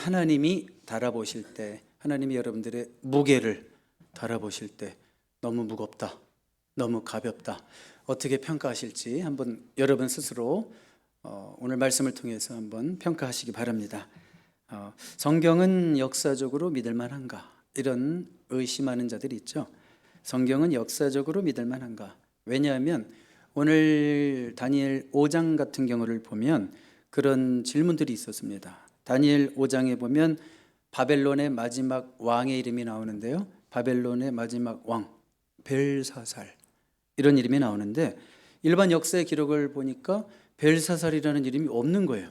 하나님이 달아보실 때, 하나님이 여러분들의 무게를 달아보실 때 너무 무겁다, 너무 가볍다, 어떻게 평가하실지 한번 여러분 스스로 오늘 말씀을 통해서 한번 평가하시기 바랍니다. 성경은 역사적으로 믿을 만한가? 이런 의심하는 자들이 있죠. 성경은 역사적으로 믿을 만한가? 왜냐하면 오늘 다니엘 5장 같은 경우를 보면 그런 질문들이 있었습니다. 다니엘 5장에 보면 바벨론의 마지막 왕의 이름이 나오는데요. 바벨론의 마지막 왕 벨사살, 이런 이름이 나오는데 일반 역사의 기록을 보니까 벨사살이라는 이름이 없는 거예요.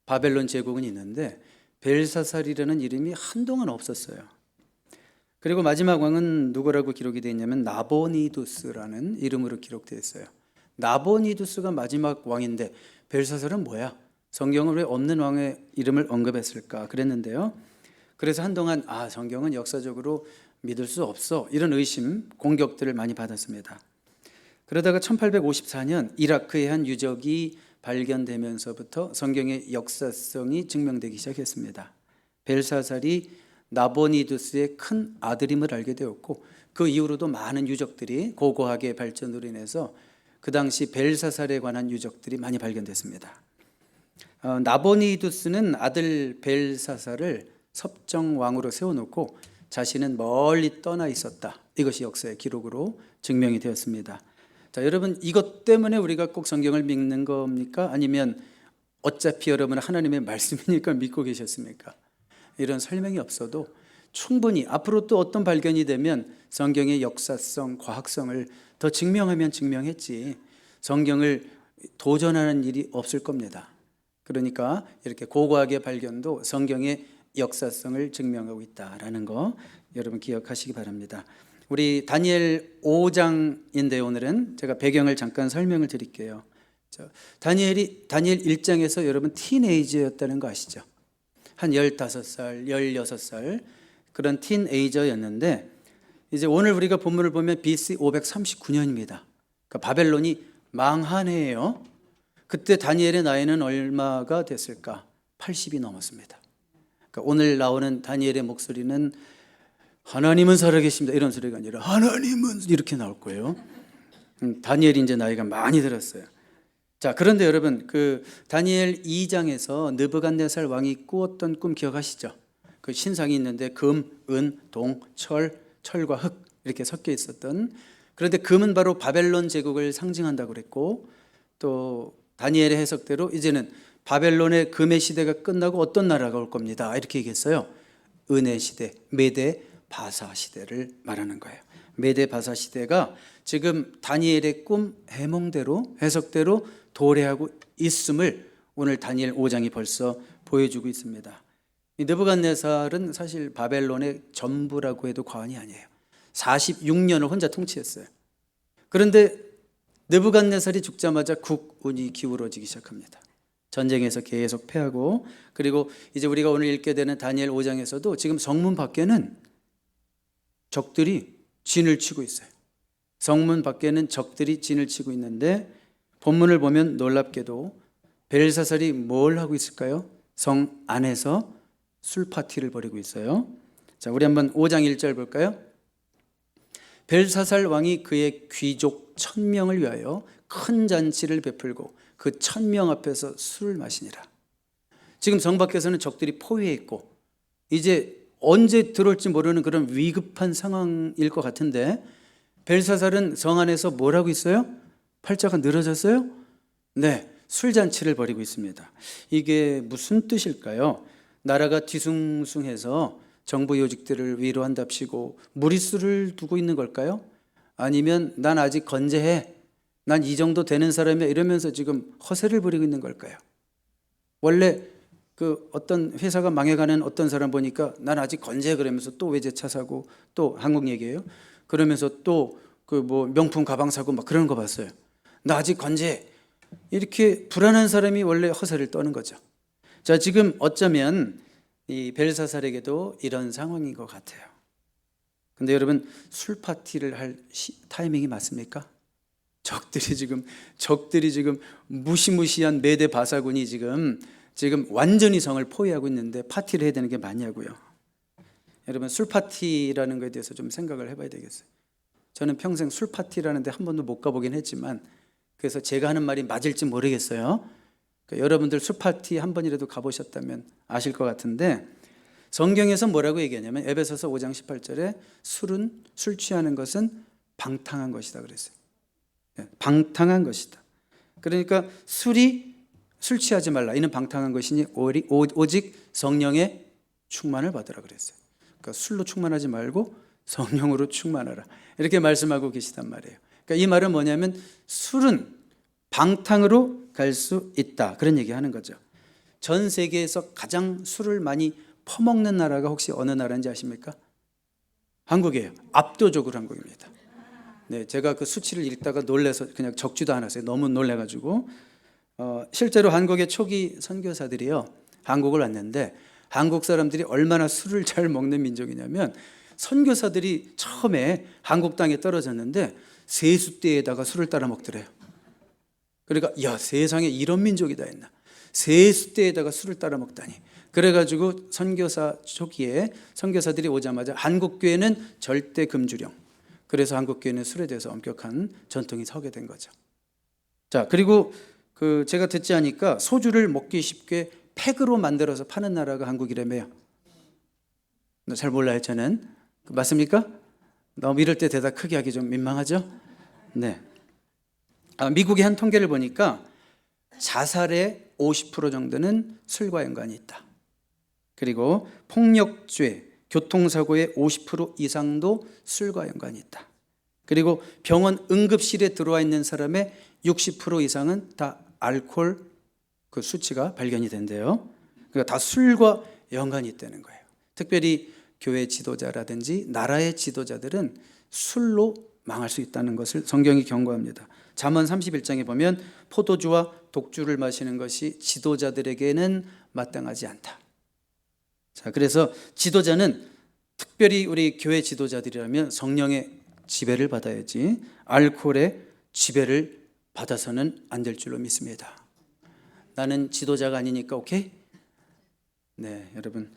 바벨론 제국은 있는데 벨사살이라는 이름이 한동안 없었어요. 그리고 마지막 왕은 누구라고 기록이 되어 있냐면 나보니두스라는 이름으로 기록되어 있어요. 나보니두스가 마지막 왕인데 벨사살은 뭐야? 성경은 왜 없는 왕의 이름을 언급했을까 그랬는데요. 그래서 한동안 성경은 역사적으로 믿을 수 없어, 이런 의심, 공격들을 많이 받았습니다. 그러다가 1854년 이라크의 한 유적이 발견되면서부터 성경의 역사성이 증명되기 시작했습니다. 벨사살이 나보니두스의 큰 아들임을 알게 되었고, 그 이후로도 많은 유적들이 고고하게 발전으로 인해서 그 당시 벨사살에 관한 유적들이 많이 발견됐습니다. 나보니두스는 아들 벨사살을 섭정왕으로 세워놓고 자신은 멀리 떠나 있었다. 이것이 역사의 기록으로 증명이 되었습니다. 자, 여러분, 이것 때문에 우리가 꼭 성경을 믿는 겁니까? 아니면 어차피 여러분은 하나님의 말씀이니까 믿고 계셨습니까? 이런 설명이 없어도 충분히 앞으로 또 어떤 발견이 되면 성경의 역사성, 과학성을 더 증명하면 증명했지 성경을 도전하는 일이 없을 겁니다. 그러니까 이렇게 고고하게 발견도 성경의 역사성을 증명하고 있다라는 거 여러분 기억하시기 바랍니다. 우리 다니엘 5장인데 오늘은 제가 배경을 잠깐 설명을 드릴게요. 다니엘 1장에서 여러분 티네이저였다는 거 아시죠? 한 15살, 16살 그런 티네이저였는데 이제 오늘 우리가 본문을 보면 BC 539년입니다. 그러니까 바벨론이 망한 해예요. 그때 다니엘의 나이는 얼마가 됐을까? 80이 넘었습니다. 그러니까 오늘 나오는 다니엘의 목소리는 하나님은 살아계십니다 이런 소리가 아니라 하나님은 이렇게 나올 거예요. 다니엘이 이제 나이가 많이 들었어요. 자, 그런데 여러분 그 다니엘 2장에서 느부갓네살 왕이 꾸었던 꿈 기억하시죠? 그 신상이 있는데 금, 은, 동, 철과 흙 이렇게 섞여 있었던, 그런데 금은 바로 바벨론 제국을 상징한다고 그랬고, 또 다니엘의 해석대로 이제는 바벨론의 금의 시대가 끝나고 어떤 나라가 올 겁니다 이렇게 얘기했어요. 은의 시대, 메데 바사 시대를 말하는 거예요. 메데 바사 시대가 지금 다니엘의 꿈 해몽대로 해석대로 도래하고 있음을 오늘 다니엘 5장이 벌써 보여주고 있습니다. 이 느부갓네살은 사실 바벨론의 전부라고 해도 과언이 아니에요. 46년을 혼자 통치했어요. 그런데 느부갓네살이 죽자마자 국운이 기울어지기 시작합니다. 전쟁에서 계속 패하고, 그리고 이제 우리가 오늘 읽게 되는 다니엘 5장에서도 지금 성문 밖에는 적들이 진을 치고 있어요. 성문 밖에는 적들이 진을 치고 있는데 본문을 보면 놀랍게도 벨사살이 뭘 하고 있을까요? 성 안에서 술 파티를 벌이고 있어요. 자, 우리 한번 5장 1절 볼까요? 벨사살 왕이 그의 귀족 1000명을 위하여 큰 잔치를 베풀고 그 1000명 앞에서 술을 마시니라. 지금 성 밖에서는 적들이 포위해 있고 이제 언제 들어올지 모르는 그런 위급한 상황일 것 같은데 벨사살은 성 안에서 뭘 하고 있어요? 팔자가 늘어졌어요? 네, 술잔치를 벌이고 있습니다. 이게 무슨 뜻일까요? 나라가 뒤숭숭해서 정부 요직들을 위로한답시고 무리수를 두고 있는 걸까요? 아니면 난 아직 건재해, 난 이 정도 되는 사람이야 이러면서 지금 허세를 부리고 있는 걸까요? 원래 그 어떤 회사가 망해가는 어떤 사람 보니까 난 아직 건재해 그러면서 또 외제차 사고, 또 한국 얘기예요. 그러면서 또 그 뭐 명품 가방 사고 막 그런 거 봤어요. 나 아직 건재해. 이렇게 불안한 사람이 원래 허세를 떠는 거죠. 자, 지금 어쩌면 이 벨사살에게도 이런 상황인 것 같아요. 근데 여러분 술 파티를 할 타이밍이 맞습니까? 적들이 지금 무시무시한 메데 바사군이 지금 지금 완전히 성을 포위하고 있는데 파티를 해야 되는 게 맞냐고요. 여러분 술 파티라는 것에 대해서 좀 생각을 해봐야 되겠어요. 저는 평생 술 파티라는 데 한 번도 못 가보긴 했지만 그래서 제가 하는 말이 맞을지 모르겠어요. 그러니까 여러분들 술 파티 한 번이라도 가보셨다면 아실 것 같은데 성경에서 뭐라고 얘기하냐면 에베소서 5장 18절에 술 취하는 것은 방탕한 것이다 그랬어요. 방탕한 것이다. 그러니까 술 취하지 말라. 이는 방탕한 것이니 오직 성령의 충만을 받으라 그랬어요. 그러니까 술로 충만하지 말고 성령으로 충만하라. 이렇게 말씀하고 계시단 말이에요. 그러니까 이 말은 뭐냐면 술은 방탕으로 갈 수 있다. 그런 얘기하는 거죠. 전 세계에서 가장 술을 많이 퍼먹는 나라가 혹시 어느 나라인지 아십니까? 한국이에요. 압도적으로 한국입니다. 네, 제가 그 수치를 읽다가 놀라서 그냥 적지도 않았어요. 너무 놀래가지고 실제로 한국의 초기 선교사들이요 한국을 왔는데 한국 사람들이 얼마나 술을 잘 먹는 민족이냐면 선교사들이 처음에 한국 땅에 떨어졌는데 세숫대에다가 술을 따라 먹더래요. 그러니까 야 세상에 이런 민족이다 했나. 세숫대에다가 술을 따라 먹다니. 그래가지고 선교사 초기에 선교사들이 오자마자 한국교회는 절대 금주령. 그래서 한국교회는 술에 대해서 엄격한 전통이 서게 된 거죠. 자, 그리고 제가 듣지 않으니까 소주를 먹기 쉽게 팩으로 만들어서 파는 나라가 한국이라며요. 잘 몰라요, 저는. 맞습니까? 너무 이럴 때 대답 크게 하기 좀 민망하죠? 네. 미국의 한 통계를 보니까 자살의 50% 정도는 술과 연관이 있다. 그리고 폭력죄, 교통사고의 50% 이상도 술과 연관이 있다. 그리고 병원 응급실에 들어와 있는 사람의 60% 이상은 다 알코올 그 수치가 발견이 된대요. 그러니까 다 술과 연관이 있다는 거예요. 특별히 교회 지도자라든지 나라의 지도자들은 술로 망할 수 있다는 것을 성경이 경고합니다. 잠언 31장에 보면 포도주와 독주를 마시는 것이 지도자들에게는 마땅하지 않다. 자, 그래서 지도자는 특별히 우리 교회 지도자들이라면 성령의 지배를 받아야지 알코올의 지배를 받아서는 안 될 줄로 믿습니다. 나는 지도자가 아니니까 오케이? 네, 여러분.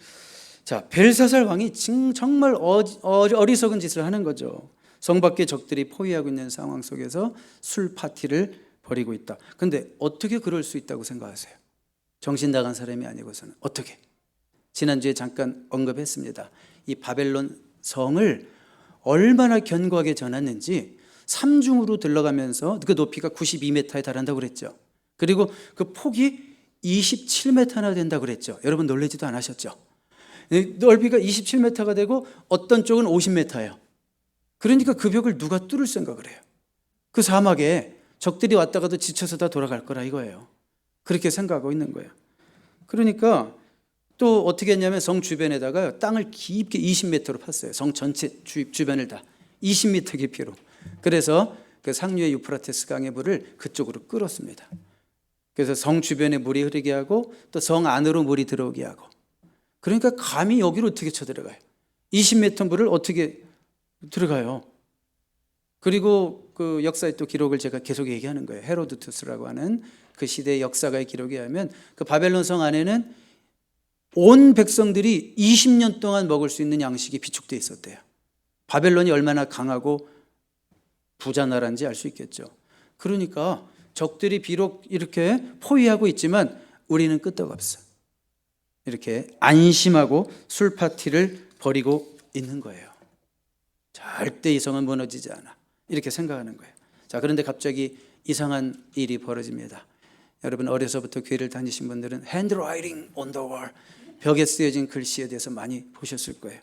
자, 벨사살 왕이 정말 어리석은 짓을 하는 거죠. 성 밖의 적들이 포위하고 있는 상황 속에서 술 파티를 벌이고 있다. 그런데 어떻게 그럴 수 있다고 생각하세요? 정신 나간 사람이 아니고서는 어떻게? 지난주에 잠깐 언급했습니다. 이 바벨론 성을 얼마나 견고하게 전했는지 삼중으로 들러가면서 그 높이가 92m에 달한다고 그랬죠. 그리고 그 폭이 27m나 된다고 그랬죠. 여러분 놀라지도 않으셨죠? 넓이가 27m가 되고 어떤 쪽은 50m예요. 그러니까 그 벽을 누가 뚫을 생각을 해요? 그 사막에 적들이 왔다가도 지쳐서 다 돌아갈 거라 이거예요. 그렇게 생각하고 있는 거예요. 그러니까 또 어떻게 했냐면 성 주변에다가 땅을 깊게 20m로 팠어요. 성 전체 주변을 다 20m 깊이로. 그래서 그 상류의 유프라테스 강의 물을 그쪽으로 끌었습니다. 그래서 성 주변에 물이 흐르게 하고 또 성 안으로 물이 들어오게 하고. 그러니까 감히 여기로 어떻게 쳐들어가요? 20m 물을 어떻게 들어가요? 그리고 그 역사의 또 기록을 제가 계속 얘기하는 거예요. 헤로도투스라고 하는 그 시대의 역사가의 기록에 의하면 그 바벨론 성 안에는 온 백성들이 20년 동안 먹을 수 있는 양식이 비축되어 있었대요. 바벨론이 얼마나 강하고 부자 나라인지 알 수 있겠죠. 그러니까 적들이 비록 이렇게 포위하고 있지만 우리는 끄떡없어. 이렇게 안심하고 술 파티를 벌이고 있는 거예요. 절대 이 성은 무너지지 않아. 이렇게 생각하는 거예요. 자, 그런데 갑자기 이상한 일이 벌어집니다. 여러분 어려서부터 교회를 다니신 분들은 handwriting on the wall, 벽에 쓰여진 글씨에 대해서 많이 보셨을 거예요.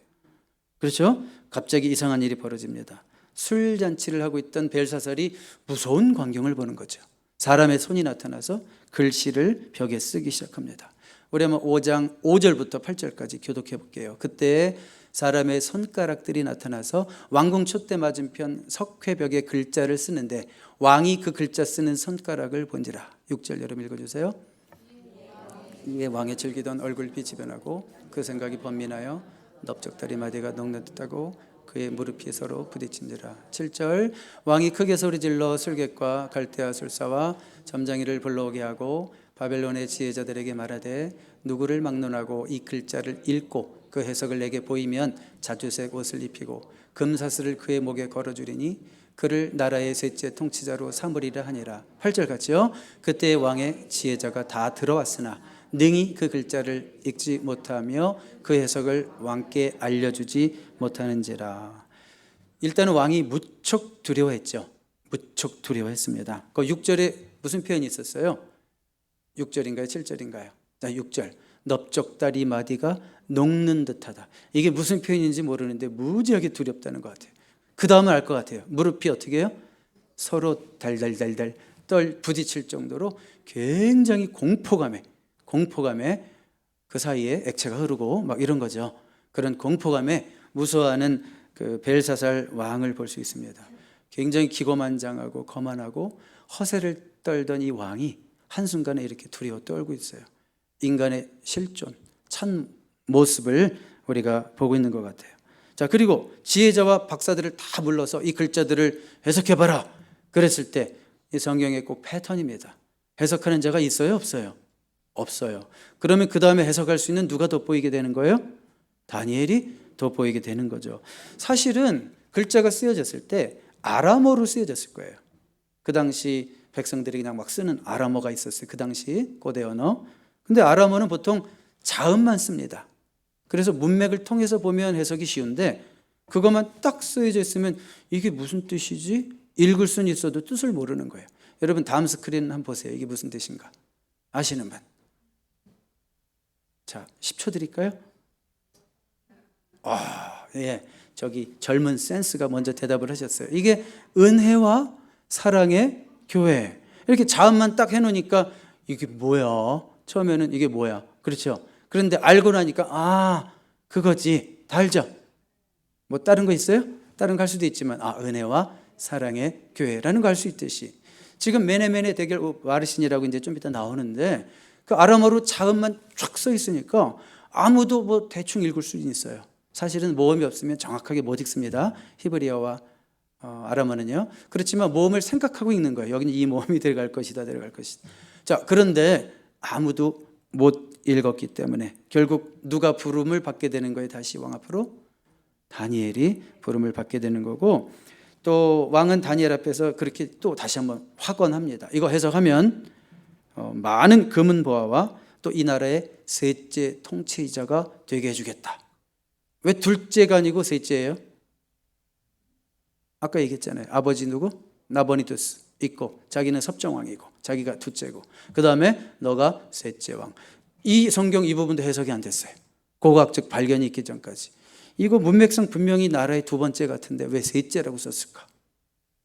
그렇죠? 갑자기 이상한 일이 벌어집니다. 술잔치를 하고 있던 벨사살이 무서운 광경을 보는 거죠. 사람의 손이 나타나서 글씨를 벽에 쓰기 시작합니다. 우리 한번 5장 5절부터 8절까지 교독해 볼게요. 그때 사람의 손가락들이 나타나서 왕궁 촛대 맞은편 석회벽에 글자를 쓰는데 왕이 그 글자 쓰는 손가락을 본지라. 6절 여러분 읽어주세요. 이에 왕의 즐기던 얼굴빛이 변하고 그 생각이 번민하여 넓적다리 마디가 녹는 듯하고 그의 무릎이 서로 부딪힌지라. 7절 왕이 크게 소리질러 술객과 갈대아 술사와 점장이를 불러오게 하고 바벨론의 지혜자들에게 말하되 누구를 막론하고 이 글자를 읽고 그 해석을 내게 보이면 자주색 옷을 입히고 금사슬을 그의 목에 걸어주리니 그를 나라의 셋째 통치자로 삼으리라 하니라. 8절 같죠? 그때 왕의 지혜자가 다 들어왔으나 능히 그 글자를 읽지 못하며 그 해석을 왕께 알려주지 못하는지라. 일단은 왕이 무척 두려워했죠. 무척 두려워했습니다. 그 6절에 무슨 표현이 있었어요? 6절인가요? 7절인가요? 자, 6절. 넓적다리 마디가 녹는 듯하다. 이게 무슨 표현인지 모르는데 무지하게 두렵다는 것 같아요. 그 다음은 알 것 같아요. 무릎이 어떻게 해요? 서로 달달달달 부딪힐 정도로 굉장히 공포감에 그 사이에 액체가 흐르고 막 이런 거죠. 그런 공포감에 무서워하는 그 벨사살 왕을 볼 수 있습니다. 굉장히 기고만장하고 거만하고 허세를 떨던 이 왕이 한순간에 이렇게 두려워 떨고 있어요. 인간의 실존, 참 모습을 우리가 보고 있는 것 같아요. 자, 그리고 지혜자와 박사들을 다 불러서 이 글자들을 해석해봐라 그랬을 때 이 성경에 꼭 패턴입니다. 해석하는 자가 있어요? 없어요? 없어요. 그러면 그 다음에 해석할 수 있는 누가 돋보이게 되는 거예요? 다니엘이 돋보이게 되는 거죠. 사실은 글자가 쓰여졌을 때 아람어로 쓰여졌을 거예요. 그 당시 백성들이 그냥 막 쓰는 아람어가 있었어요. 그 당시 고대 언어. 근데 아람어는 보통 자음만 씁니다. 그래서 문맥을 통해서 보면 해석이 쉬운데 그것만 딱 쓰여져 있으면 이게 무슨 뜻이지? 읽을 수는 있어도 뜻을 모르는 거예요. 여러분 다음 스크린 한번 보세요. 이게 무슨 뜻인가? 아시는 분? 자, 10초 드릴까요? 예, 저기 젊은 센스가 먼저 대답을 하셨어요. 이게 은혜와 사랑의 교회. 이렇게 자음만 딱 해놓으니까 이게 뭐야? 처음에는 이게 뭐야? 그렇죠? 그런데 알고 나니까 그거지. 다 알죠? 뭐 다른 거 있어요? 다른 거 할 수도 있지만 은혜와 사랑의 교회라는 거 할 수 있듯이 지금 메네메네 대결 와르신이라고 이제 좀 이따 나오는데 그 아람어로 자음만 쫙 써 있으니까 아무도 뭐 대충 읽을 수는 있어요. 사실은 모음이 없으면 정확하게 못 읽습니다. 히브리어와 아람어는요. 그렇지만 모음을 생각하고 읽는 거예요. 여기는 이 모음이 들어갈 것이다, 들어갈 것이다. 자, 그런데 아무도 못 읽었기 때문에 결국 누가 부름을 받게 되는 거예요? 다시 왕 앞으로 다니엘이 부름을 받게 되는 거고, 또 왕은 다니엘 앞에서 그렇게 또 다시 한번 확언합니다. 이거 해석하면 많은 금은 보화와 또 이 나라의 셋째 통치자가 되게 해주겠다. 왜 둘째가 아니고 셋째예요? 아까 얘기했잖아요. 아버지 누구? 나보니두스 있고 자기는 섭정왕이고 자기가 둘째고 그 다음에 너가 셋째 왕. 이 성경 이 부분도 해석이 안 됐어요. 고고학적 발견이 있기 전까지. 이거 문맥상 분명히 나라의 두 번째 같은데 왜 셋째라고 썼을까?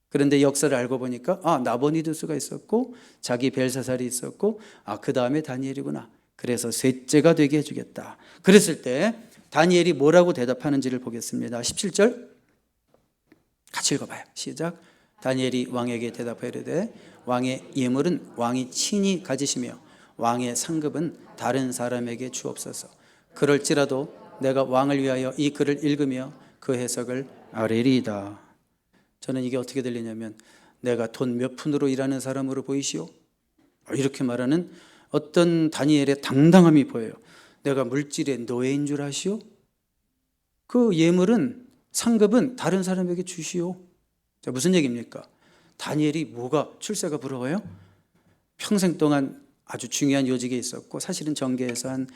그런데 역사를 알고 보니까 나보니두스가 있었고 자기 벨사살이 있었고 그 다음에 다니엘이구나. 그래서 셋째가 되게 해주겠다. 그랬을 때 다니엘이 뭐라고 대답하는지를 보겠습니다. 17절 같이 읽어봐요. 시작. 다니엘이 왕에게 대답하여 이르되 왕의 예물은 왕이 친히 가지시며 왕의 상급은 다른 사람에게 주옵소서. 그럴지라도 내가 왕을 위하여 이 글을 읽으며 그 해석을 아뢰리이다. 저는 이게 어떻게 들리냐면 내가 돈 몇 푼으로 일하는 사람으로 보이시오? 이렇게 말하는 어떤 다니엘의 당당함이 보여요. 내가 물질의 노예인 줄 아시오? 그 예물은 상급은 다른 사람에게 주시오. 자, 무슨 얘기입니까? 다니엘이 뭐가 출세가 부러워요? 평생 동안 아주 중요한 요직에 있었고 사실은 정계에서 한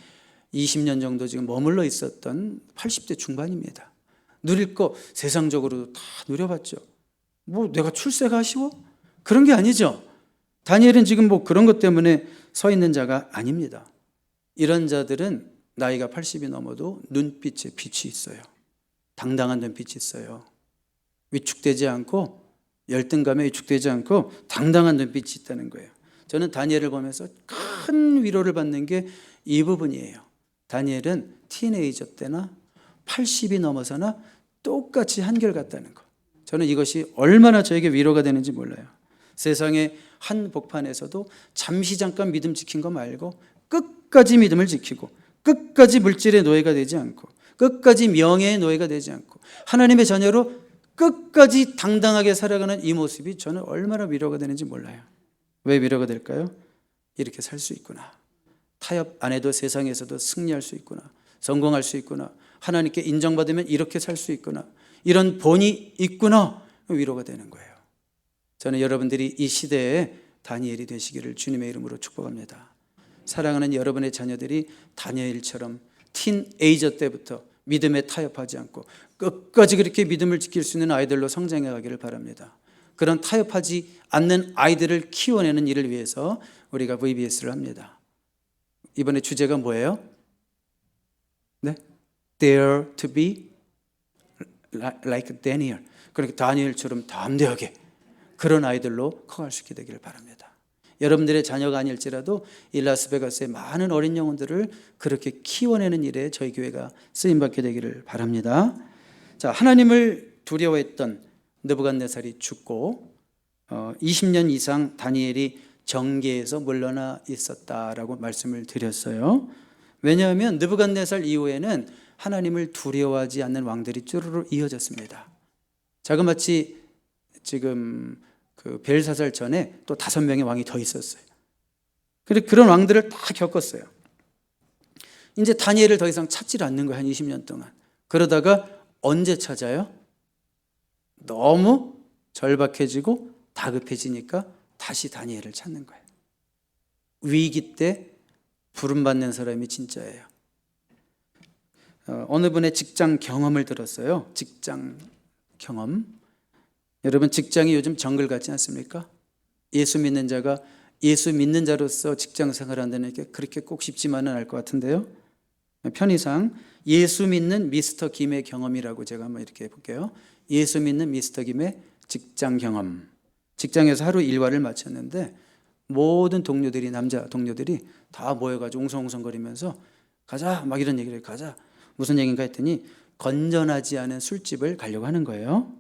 20년 정도 지금 머물러 있었던 80대 중반입니다. 누릴 거 세상적으로 다 누려봤죠. 뭐 내가 출세가 아쉬워? 그런 게 아니죠. 다니엘은 지금 뭐 그런 것 때문에 서 있는 자가 아닙니다. 이런 자들은 나이가 80이 넘어도 눈빛에 빛이 있어요. 당당한 눈빛이 있어요. 위축되지 않고 열등감에 위축되지 않고 당당한 눈빛이 있다는 거예요. 저는 다니엘을 보면서 큰 위로를 받는 게 이 부분이에요. 다니엘은 티네이저 때나 80이 넘어서나 똑같이 한결같다는 거. 저는 이것이 얼마나 저에게 위로가 되는지 몰라요. 세상의 한 복판에서도 잠시 잠깐 믿음 지킨 거 말고 끝까지 믿음을 지키고 끝까지 물질의 노예가 되지 않고 끝까지 명예의 노예가 되지 않고 하나님의 자녀로 끝까지 당당하게 살아가는 이 모습이 저는 얼마나 위로가 되는지 몰라요. 왜 위로가 될까요? 이렇게 살 수 있구나. 타협 안 해도 세상에서도 승리할 수 있구나. 성공할 수 있구나. 하나님께 인정받으면 이렇게 살 수 있구나. 이런 본이 있구나. 위로가 되는 거예요. 저는 여러분들이 이 시대에 다니엘이 되시기를 주님의 이름으로 축복합니다. 사랑하는 여러분의 자녀들이 다니엘처럼 틴에이저 때부터 믿음에 타협하지 않고 끝까지 그렇게 믿음을 지킬 수 있는 아이들로 성장해 가기를 바랍니다. 그런 타협하지 않는 아이들을 키워내는 일을 위해서 우리가 VBS를 합니다. 이번에 주제가 뭐예요? 네? Dare to be like Daniel. 그렇게 다니엘처럼 담대하게 그런 아이들로 커갈 수 있게 되기를 바랍니다. 여러분들의 자녀가 아닐지라도 이 라스베가스의 많은 어린 영혼들을 그렇게 키워내는 일에 저희 교회가 쓰임받게 되기를 바랍니다. 자, 하나님을 두려워했던 느부갓네살이 죽고 20년 이상 다니엘이 정계에서 물러나 있었다라고 말씀을 드렸어요. 왜냐하면 느부갓네살 이후에는 하나님을 두려워하지 않는 왕들이 쭈루루 이어졌습니다. 자그마치 지금 그 벨사살 전에 또 5명의 왕이 더 있었어요. 그런 왕들을 다 겪었어요. 이제 다니엘을 더 이상 찾지를 않는 거예요. 한 20년 동안. 그러다가 언제 찾아요? 너무 절박해지고 다급해지니까 다시 다니엘을 찾는 거예요. 위기 때 부름받는 사람이 진짜예요. 어느 분의 직장 경험을 들었어요. 직장 경험. 여러분, 직장이 요즘 정글 같지 않습니까? 예수 믿는 자가 예수 믿는 자로서 직장 생활한다는 게 그렇게 꼭 쉽지만은 않을 것 같은데요. 편의상 예수 믿는 미스터 김의 경험이라고 제가 한번 이렇게 해볼게요. 예수 믿는 미스터 김의 직장 경험. 직장에서 하루 일과를 마쳤는데 모든 동료들이, 남자 동료들이 다 모여가지고 웅성웅성거리면서 가자, 막 이런 얘기를 해요. 가자. 무슨 얘기인가 했더니 건전하지 않은 술집을 가려고 하는 거예요.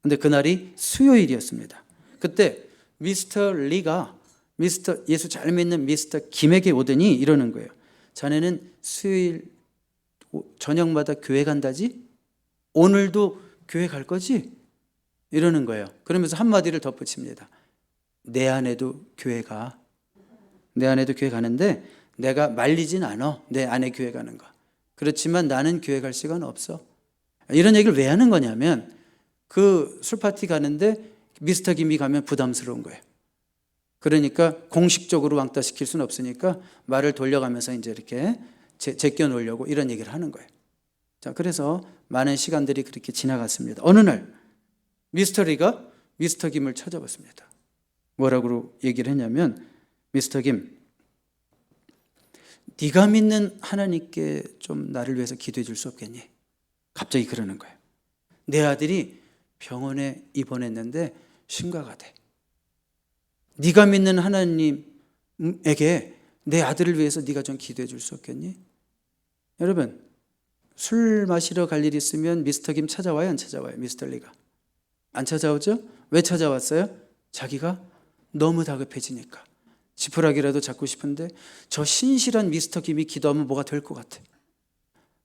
근데 그날이 수요일이었습니다. 그때 미스터 리가 예수 잘 믿는 미스터 김에게 오더니 이러는 거예요. 자네는 수요일 저녁마다 교회 간다지? 오늘도 교회 갈 거지? 이러는 거예요. 그러면서 한마디를 덧붙입니다. 내 아내도 교회 가. 내 아내도 교회 가는데 내가 말리진 않아. 내 아내 교회 가는 거. 그렇지만 나는 교회 갈 시간 없어. 이런 얘기를 왜 하는 거냐면 그 술파티 가는데 미스터 김이 가면 부담스러운 거예요. 그러니까 공식적으로 왕따시킬 수는 없으니까 말을 돌려가면서 이제 이렇게 제껴 놓으려고 이런 얘기를 하는 거예요. 자, 그래서 많은 시간들이 그렇게 지나갔습니다. 어느 날 미스터 리가 미스터 김을 찾아봤습니다. 뭐라고 얘기를 했냐면, 미스터 김, 네가 믿는 하나님께 좀 나를 위해서 기도해 줄 수 없겠니? 갑자기 그러는 거예요. 내 아들이 병원에 입원했는데 심각하대. 네가 믿는 하나님에게 내 아들을 위해서 네가 좀 기도해 줄 수 없겠니? 여러분, 술 마시러 갈 일 있으면 미스터 김 찾아와요, 안 찾아와요? 미스터 리가 안 찾아오죠? 왜 찾아왔어요? 자기가 너무 다급해지니까. 지푸라기라도 잡고 싶은데 저 신실한 미스터 김이 기도하면 뭐가 될 것 같아.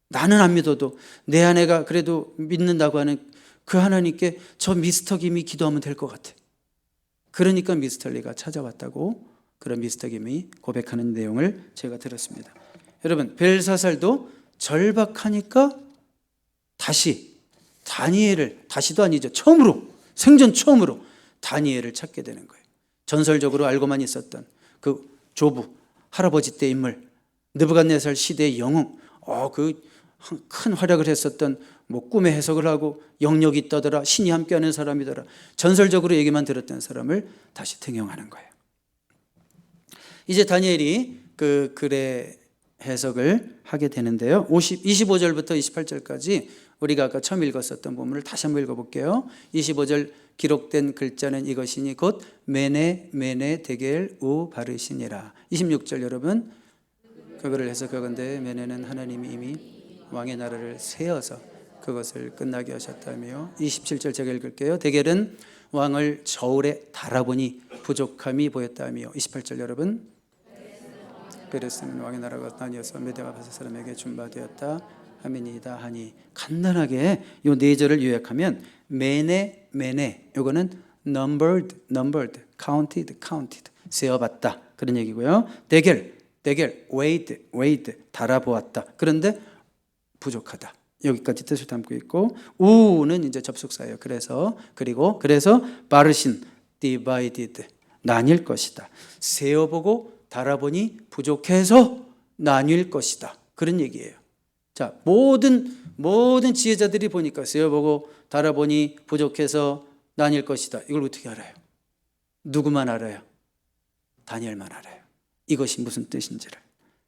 나는 안 믿어도 내 아내가 그래도 믿는다고 하는 그 하나님께 저 미스터 김이 기도하면 될 것 같아. 그러니까 미스터 리가 찾아왔다고 그런 미스터 김이 고백하는 내용을 제가 들었습니다. 여러분, 벨사살도 절박하니까 다시 다니엘을, 다시도 아니죠, 처음으로, 생전 처음으로 다니엘을 찾게 되는 거예요. 전설적으로 알고만 있었던 그 조부, 할아버지 때 인물, 느부갓네살 시대의 영웅, 그 큰 활약을 했었던, 뭐 꿈의 해석을 하고 영역이 있다더라, 신이 함께하는 사람이더라, 전설적으로 얘기만 들었던 사람을 다시 등용하는 거예요. 이제 다니엘이 그 글의 해석을 하게 되는데요. 25절부터 28절까지 우리가 아까 처음 읽었었던 부분을 다시 한번 읽어볼게요. 25절, 기록된 글자는 이것이니 곧 메네 데겔 우 바르시니라. 26절, 여러분, 그 글을 해석하건대 메네는 하나님이 이미 왕의 나라를 세워서 그것을 끝나게 하셨다며. 27절 제가 읽을게요. 데겔은 왕을 저울에 달아보니 부족함이 보였다며. 28절, 여러분, 베레스는 왕의 나라가 나뉘어서 메대와 바사 사람에게 준바되었다 하미니이다 하니. 간단하게 이 4절을 요약하면 메네, 요거는 numbered, counted, 세어봤다, 그런 얘기고요. 대결, 웨이드, 달아보았다. 그런데 부족하다. 여기까지 뜻을 담고 있고, 우는 이제 접속사예요. 그래서 바르신, divided, 나뉠 것이다. 세어보고 달아보니 부족해서 나뉠 것이다. 그런 얘기예요. 자, 모든 지혜자들이 보니까 세어보고 달아보니 부족해서 나뉠 것이다. 이걸 어떻게 알아요? 누구만 알아요? 다니엘만 알아요. 이것이 무슨 뜻인지를.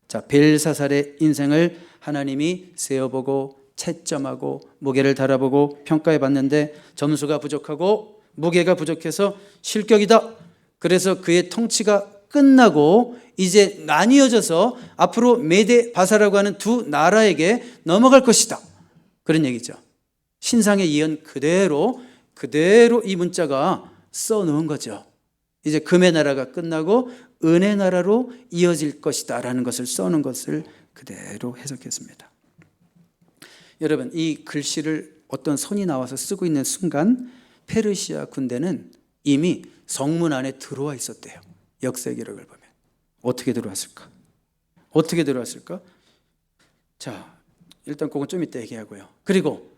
자, 벨사살의 인생을 하나님이 세어보고 채점하고 무게를 달아보고 평가해 봤는데 점수가 부족하고 무게가 부족해서 실격이다. 그래서 그의 통치가 끝나고 이제 나뉘어져서 앞으로 메데 바사라고 하는 두 나라에게 넘어갈 것이다. 그런 얘기죠. 신상의 예언 그대로 이 문자가 써놓은 거죠. 이제 금의 나라가 끝나고 은의 나라로 이어질 것이다 라는 것을 써놓은 것을 그대로 해석했습니다. 여러분, 이 글씨를 어떤 손이 나와서 쓰고 있는 순간 페르시아 군대는 이미 성문 안에 들어와 있었대요. 역사의 기록을 보면. 어떻게 들어왔을까? 자, 일단 그건 좀 이따 얘기하고요. 그리고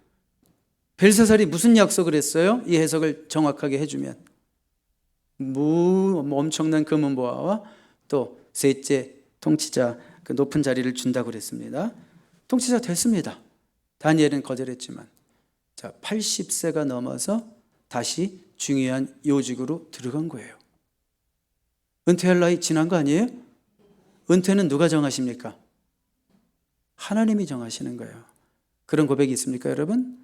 벨사살이 무슨 약속을 했어요? 이 해석을 정확하게 해주면 엄청난 금은보화와 또 셋째 통치자 그 높은 자리를 준다고 그랬습니다. 통치자 됐습니다. 다니엘은 거절했지만, 자, 80세가 넘어서 다시 중요한 요직으로 들어간 거예요. 은퇴할 나이 지난 거 아니에요? 은퇴는 누가 정하십니까? 하나님이 정하시는 거예요. 그런 고백이 있습니까, 여러분?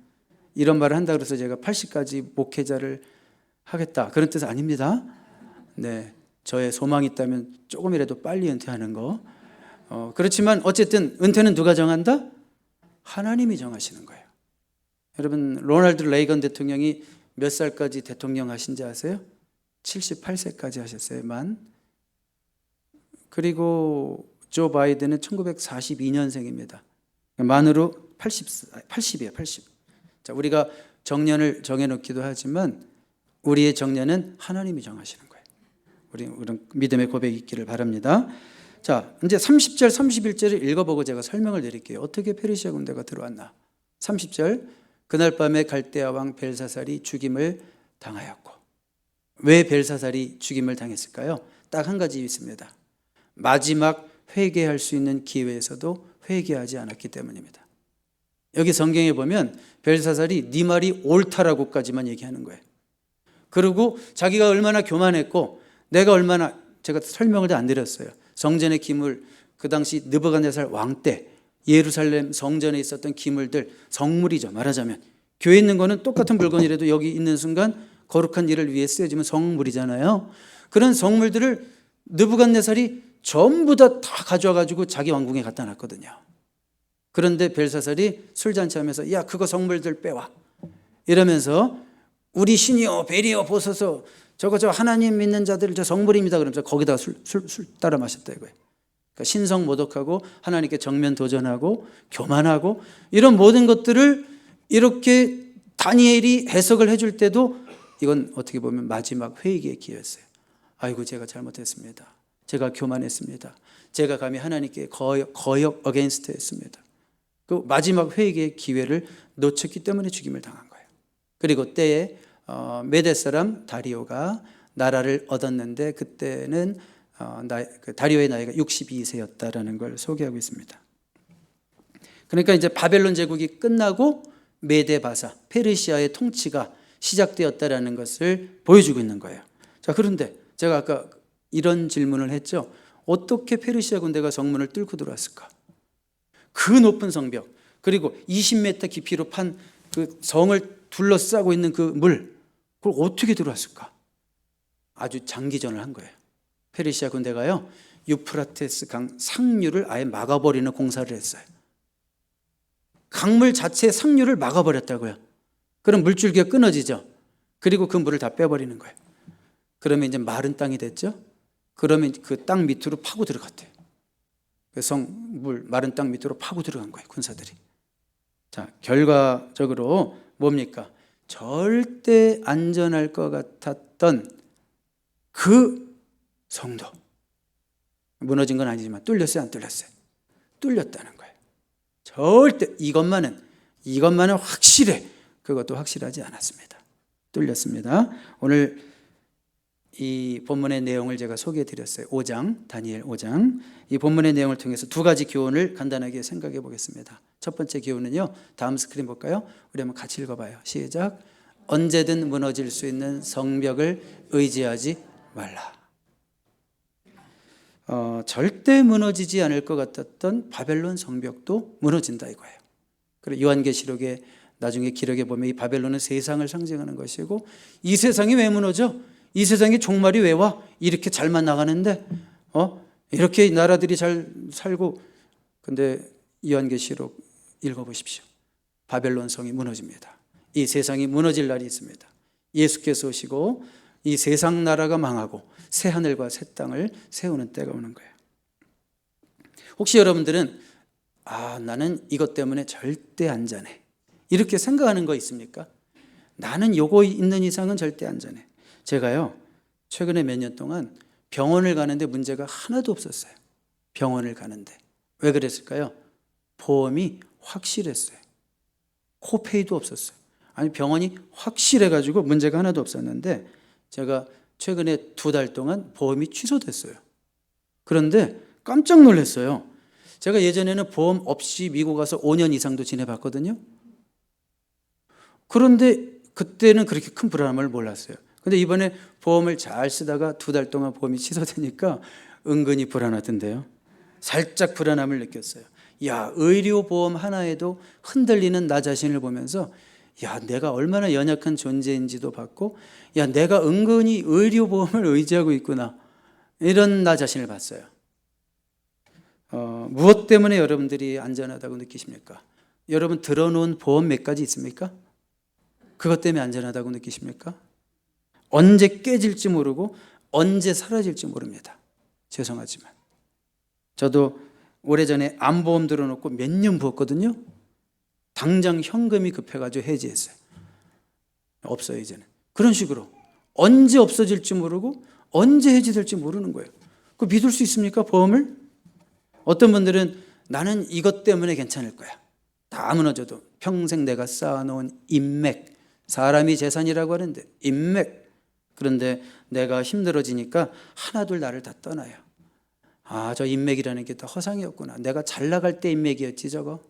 이런 말을 한다고 해서 제가 80까지 목회자를 하겠다, 그런 뜻 아닙니다. 네, 저의 소망이 있다면 조금이라도 빨리 은퇴하는 거. 그렇지만 어쨌든 은퇴는 누가 정한다? 하나님이 정하시는 거예요. 여러분, 로널드 레이건 대통령이 몇 살까지 대통령 하신지 아세요? 78세까지 하셨어요. 그리고 조 바이든은 1942년생입니다. 만으로 80이에요. 80. 자, 우리가 정년을 정해놓기도 하지만 우리의 정년은 하나님이 정하시는 거예요. 우리 믿음의 고백이 있기를 바랍니다. 자, 이제 30절, 31절을 읽어보고 제가 설명을 드릴게요. 어떻게 페르시아 군대가 들어왔나. 30절, 그날 밤에 갈대아 왕 벨사살이 죽임을 당하였고. 왜 벨사살이 죽임을 당했을까요? 딱 한 가지 있습니다. 마지막 회개할 수 있는 기회에서도 회개하지 않았기 때문입니다. 여기 성경에 보면 벨사살이 네 말이 옳다라고까지만 얘기하는 거예요. 그리고 자기가 얼마나 교만했고 내가 얼마나, 제가 설명을 안 드렸어요. 성전의 기물, 그 당시 느부갓네살 왕 때 예루살렘 성전에 있었던 기물들, 성물이죠. 말하자면 교회에 있는 거는 똑같은 물건이라도 여기 있는 순간 거룩한 일을 위해 쓰여지면 성물이잖아요. 그런 성물들을 느부갓네살이 전부 다 가져와 가지고 자기 왕궁에 갖다 놨거든요. 그런데 벨사살이 술잔치하면서 야, 그거 성물들 빼와 이러면서 우리 신이여 벨이여 보소서, 저거 하나님 믿는 자들 저 성물입니다. 그러면서 거기다가 술 따라 마셨다 이거예요. 그러니까 신성 모독하고 하나님께 정면 도전하고 교만하고 이런 모든 것들을 이렇게 다니엘이 해석을 해줄 때도 이건 어떻게 보면 마지막 회개의 기회였어요. 아이고, 제가 잘못했습니다. 제가 교만했습니다. 제가 감히 하나님께 거역 어게인스트 했습니다. 그 마지막 회개의 기회를 놓쳤기 때문에 죽임을 당한 거예요. 그리고 때에 메데 사람 다리오가 나라를 얻었는데 그때는 다리오의 나이가 62세였다라는 걸 소개하고 있습니다. 그러니까 이제 바벨론 제국이 끝나고 메데 바사, 페르시아의 통치가 시작되었다라는 것을 보여주고 있는 거예요. 자, 그런데 제가 아까 이런 질문을 했죠. 어떻게 페르시아 군대가 성문을 뚫고 들어왔을까? 그 높은 성벽, 그리고 20m 깊이로 판 그 성을 둘러싸고 있는 그 물, 그걸 어떻게 들어왔을까? 아주 장기전을 한 거예요. 페르시아 군대가요, 유프라테스 강 상류를 아예 막아버리는 공사를 했어요. 강물 자체의 상류를 막아버렸다고요. 그럼 물줄기가 끊어지죠. 그리고 그 물을 다 빼버리는 거예요. 그러면 이제 마른 땅이 됐죠. 그러면 그 땅 밑으로 파고 들어갔대요. 그 성물 마른 땅 밑으로 파고 들어간 거예요, 군사들이. 자, 결과적으로 뭡니까? 절대 안전할 것 같았던 그 성도, 무너진 건 아니지만 뚫렸어요, 안 뚫렸어요? 뚫렸다는 거예요. 절대 이것만은 확실해. 그것도 확실하지 않았습니다. 뚫렸습니다. 오늘 이 본문의 내용을 제가 소개해 드렸어요. 5장, 다니엘 5장. 이 본문의 내용을 통해서 두 가지 교훈을 간단하게 생각해 보겠습니다. 첫 번째 교훈은요, 다음 스크린 볼까요? 우리 한번 같이 읽어봐요. 시작. 언제든 무너질 수 있는 성벽을 의지하지 말라. 절대 무너지지 않을 것 같았던 바벨론 성벽도 무너진다 이거예요. 그리고 요한계시록에 나중에 기록에 보면 이 바벨론은 세상을 상징하는 것이고, 이 세상이 왜 무너져? 이 세상에 종말이 왜 와? 이렇게 잘만 나가는데 이렇게 나라들이 잘 살고. 근데 요한계시록 읽어보십시오. 바벨론 성이 무너집니다. 이 세상이 무너질 날이 있습니다. 예수께서 오시고 이 세상 나라가 망하고 새 하늘과 새 땅을 세우는 때가 오는 거예요. 혹시 여러분들은 나는 이것 때문에 절대 안전해, 이렇게 생각하는 거 있습니까? 나는 요거 있는 이상은 절대 안전해. 제가요, 최근에 몇 년 동안 병원을 가는데 문제가 하나도 없었어요. 병원을 가는데. 왜 그랬을까요? 보험이 확실했어요. 코페이도 없었어요. 아니, 병원이 확실해가지고 문제가 하나도 없었는데, 제가 최근에 2달 동안 보험이 취소됐어요. 그런데 깜짝 놀랐어요. 제가 예전에는 보험 없이 미국 가서 5년 이상도 지내봤거든요. 그런데 그때는 그렇게 큰 불안함을 몰랐어요. 근데 이번에 보험을 잘 쓰다가 2달 동안 보험이 취소되니까 은근히 불안하던데요. 살짝 불안함을 느꼈어요. 의료보험 하나에도 흔들리는 나 자신을 보면서 내가 얼마나 연약한 존재인지도 봤고, 내가 은근히 의료보험을 의지하고 있구나, 이런 나 자신을 봤어요. 무엇 때문에 여러분들이 안전하다고 느끼십니까? 여러분 들어놓은 보험 몇 가지 있습니까? 그것 때문에 안전하다고 느끼십니까? 언제 깨질지 모르고 언제 사라질지 모릅니다. 죄송하지만 저도 오래전에 암보험 들어놓고 몇 년 부었거든요. 당장 현금이 급해가지고 해지했어요. 없어요 이제는. 그런 식으로 언제 없어질지 모르고 언제 해지될지 모르는 거예요. 그 믿을 수 있습니까, 보험을? 어떤 분들은 나는 이것 때문에 괜찮을 거야, 다 무너져도 평생 내가 쌓아놓은 인맥, 사람이 재산이라고 하는데 인맥, 그런데 내가 힘들어지니까 하나둘 나를 다 떠나요. 저 인맥이라는 게 다 허상이었구나, 내가 잘 나갈 때 인맥이었지 저거.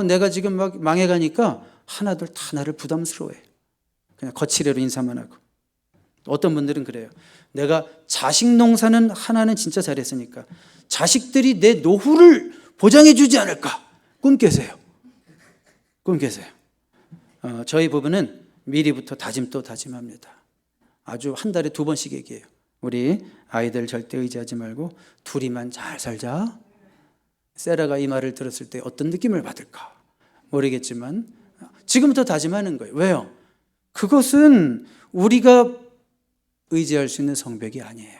내가 지금 막 망해가니까 하나둘 다 나를 부담스러워해. 그냥 거칠애로 인사만 하고. 어떤 분들은 그래요. 내가 자식 농사는 하나는 진짜 잘했으니까 자식들이 내 노후를 보장해 주지 않을까 꿈 깨세요. 꿈 깨세요. 저희 부부는 미리부터 다짐도 다짐합니다. 아주 한 달에 2번씩 얘기해요. 우리 아이들 절대 의지하지 말고 둘이만 잘 살자. 세라가 이 말을 들었을 때 어떤 느낌을 받을까 모르겠지만 지금부터 다짐하는 거예요. 왜요? 그것은 우리가 의지할 수 있는 성벽이 아니에요.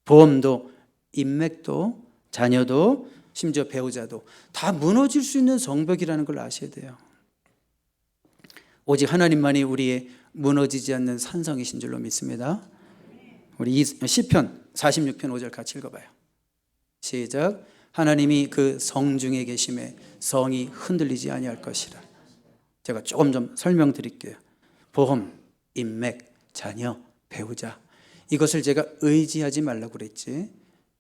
보험도 인맥도 자녀도 심지어 배우자도 다 무너질 수 있는 성벽이라는 걸 아셔야 돼요. 오직 하나님만이 우리의 무너지지 않는 산성이신 줄로 믿습니다. 우리 시편 46편 5절 같이 읽어봐요. 시작. 하나님이 그 성 중에 계심에 성이 흔들리지 아니할 것이라. 제가 조금 좀 설명드릴게요. 보험, 인맥, 자녀, 배우자, 이것을 제가 의지하지 말라고 그랬지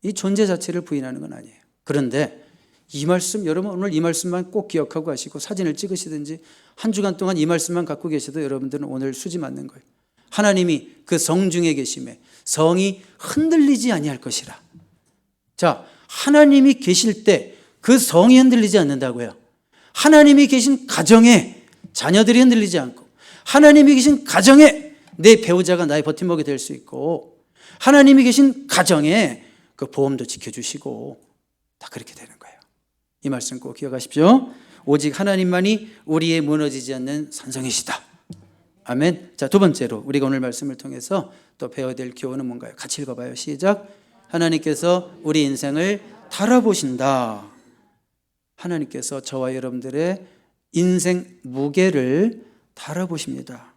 이 존재 자체를 부인하는 건 아니에요. 그런데 이 말씀, 여러분 오늘 이 말씀만 꼭 기억하고 가시고 사진을 찍으시든지 한 주간 동안 이 말씀만 갖고 계셔도 여러분들은 오늘 수지 맞는 거예요. 하나님이 그 성 중에 계심에 성이 흔들리지 아니할 것이라. 자, 하나님이 계실 때 그 성이 흔들리지 않는다고요. 하나님이 계신 가정에 자녀들이 흔들리지 않고, 하나님이 계신 가정에 내 배우자가 나의 버팀목이 될 수 있고, 하나님이 계신 가정에 그 보험도 지켜주시고, 다 그렇게 되는 거예요. 이 말씀 꼭 기억하십시오. 오직 하나님만이 우리의 무너지지 않는 산성이시다. 아멘. 자, 두 번째로 우리가 오늘 말씀을 통해서 또 배워야 될 교훈은 뭔가요? 같이 읽어봐요. 시작. 하나님께서 우리 인생을 달아보신다. 하나님께서 저와 여러분들의 인생 무게를 달아보십니다.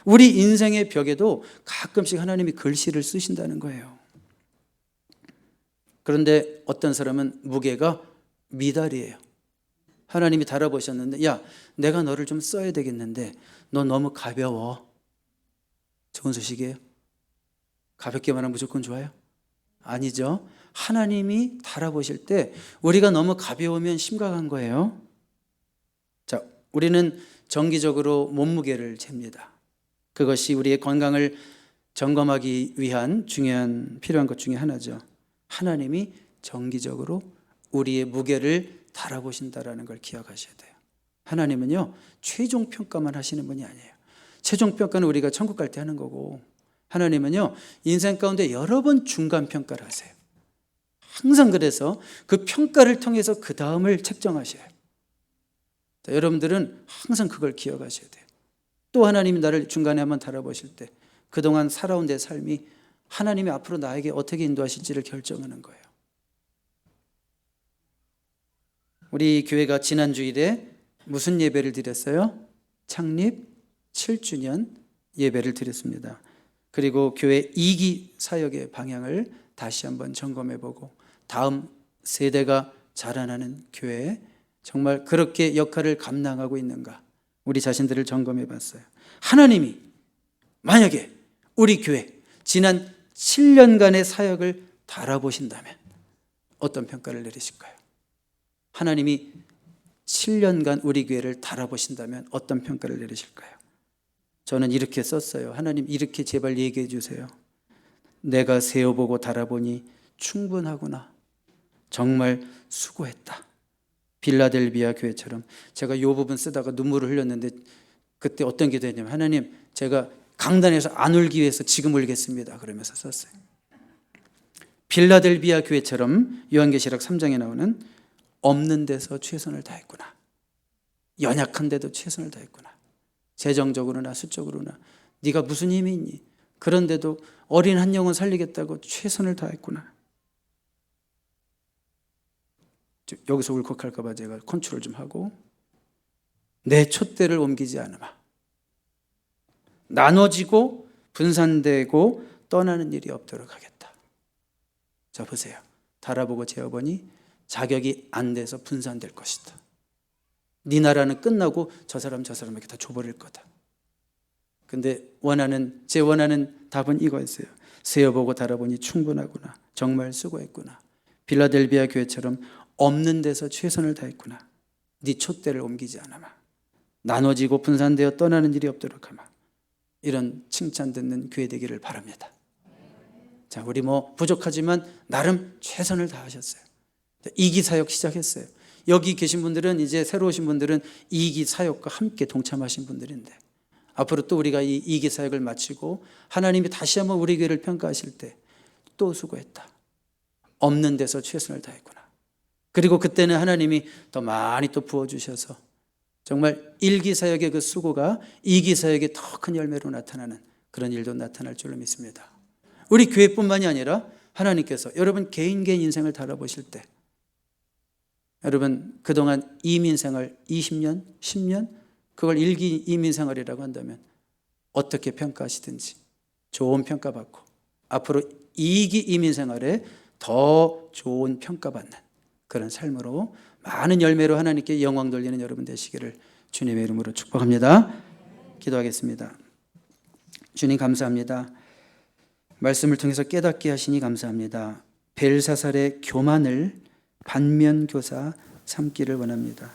우리 인생의 벽에도 가끔씩 하나님이 글씨를 쓰신다는 거예요. 그런데 어떤 사람은 무게가 미달이에요. 하나님이 달아보셨는데, 야, 내가 너를 좀 써야 되겠는데 너 너무 가벼워. 좋은 소식이에요? 가볍게만 하면 무조건 좋아요? 아니죠. 하나님이 달아보실 때 우리가 너무 가벼우면 심각한 거예요. 자, 우리는 정기적으로 몸무게를 잽니다. 그것이 우리의 건강을 점검하기 위한 필요한 것 중에 하나죠. 하나님이 정기적으로 우리의 무게를 달아보신다라는 걸 기억하셔야 돼요. 하나님은요, 최종 평가만 하시는 분이 아니에요. 최종 평가는 우리가 천국 갈 때 하는 거고, 하나님은요, 인생 가운데 여러 번 중간 평가를 하세요. 항상 그래서 그 평가를 통해서 그 다음을 책정하셔요. 자, 여러분들은 항상 그걸 기억하셔야 돼요. 또 하나님이 나를 중간에 한번 달아보실 때 그동안 살아온 내 삶이 하나님이 앞으로 나에게 어떻게 인도하실지를 결정하는 거예요. 우리 교회가 지난 주일에 무슨 예배를 드렸어요? 창립 7주년 예배를 드렸습니다. 그리고 교회 2기 사역의 방향을 다시 한번 점검해보고 다음 세대가 자라나는 교회 정말 그렇게 역할을 감당하고 있는가 우리 자신들을 점검해봤어요. 하나님이 만약에 우리 교회 지난 7년간의 사역을 달아보신다면 어떤 평가를 내리실까요? 하나님이 7년간 우리 교회를 달아보신다면 어떤 평가를 내리실까요? 저는 이렇게 썼어요. 하나님 이렇게 제발 얘기해 주세요. 내가 세어보고 달아보니 충분하구나. 정말 수고했다. 빌라델비아 교회처럼. 제가 이 부분 쓰다가 눈물을 흘렸는데 그때 어떤 기도 했냐면 하나님 제가 강단에서 안 울기 위해서 지금 울겠습니다. 그러면서 썼어요. 빌라델비아 교회처럼 요한계시록 3장에 나오는 없는 데서 최선을 다했구나. 연약한 데도 최선을 다했구나. 재정적으로나 수적으로나 네가 무슨 힘이 있니? 그런데도 어린 한 영혼 살리겠다고 최선을 다했구나. 여기서 울컥할까 봐 제가 컨트롤 좀 하고 내 촛대를 옮기지 않으마. 나눠지고 분산되고 떠나는 일이 없도록 하겠다. 자 보세요. 달아보고 재어보니 자격이 안 돼서 분산될 것이다. 네 나라는 끝나고 저 사람에게 다 줘버릴 거다. 근데 제 원하는 답은 이거였어요. 세어보고 달아보니 충분하구나. 정말 수고했구나. 빌라델비아 교회처럼 없는 데서 최선을 다했구나. 네 촛대를 옮기지 않아마. 나눠지고 분산되어 떠나는 일이 없도록 하마. 이런 칭찬 듣는 교회 되기를 바랍니다. 자, 우리 부족하지만 나름 최선을 다하셨어요. 2기 사역 시작했어요. 여기 계신 분들은 이제 새로 오신 분들은 2기 사역과 함께 동참하신 분들인데 앞으로 또 우리가 이 2기 사역을 마치고 하나님이 다시 한번 우리 교회를 평가하실 때 또 수고했다. 없는 데서 최선을 다했구나. 그리고 그때는 하나님이 더 많이 또 부어주셔서 정말 1기 사역의 그 수고가 2기 사역의 더 큰 열매로 나타나는 그런 일도 나타날 줄로 믿습니다. 우리 교회뿐만이 아니라 하나님께서 여러분 개인 인생을 달아보실 때 여러분 그동안 이민생활 20년, 10년 그걸 1기 이민생활이라고 한다면 어떻게 평가하시든지 좋은 평가받고 앞으로 2기 이민생활에 더 좋은 평가받는 그런 삶으로 많은 열매로 하나님께 영광 돌리는 여러분 되시기를 주님의 이름으로 축복합니다. 기도하겠습니다. 주님 감사합니다. 말씀을 통해서 깨닫게 하시니 감사합니다. 벨사살의 교만을 반면교사 삼기를 원합니다.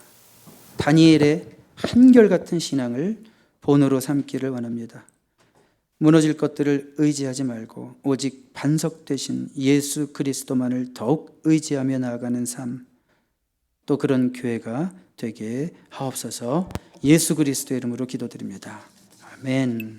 다니엘의 한결같은 신앙을 본으로 삼기를 원합니다. 무너질 것들을 의지하지 말고 오직 반석 되신 예수 그리스도만을 더욱 의지하며 나아가는 삶, 또 그런 교회가 되게 하옵소서. 예수 그리스도의 이름으로 기도드립니다. 아멘.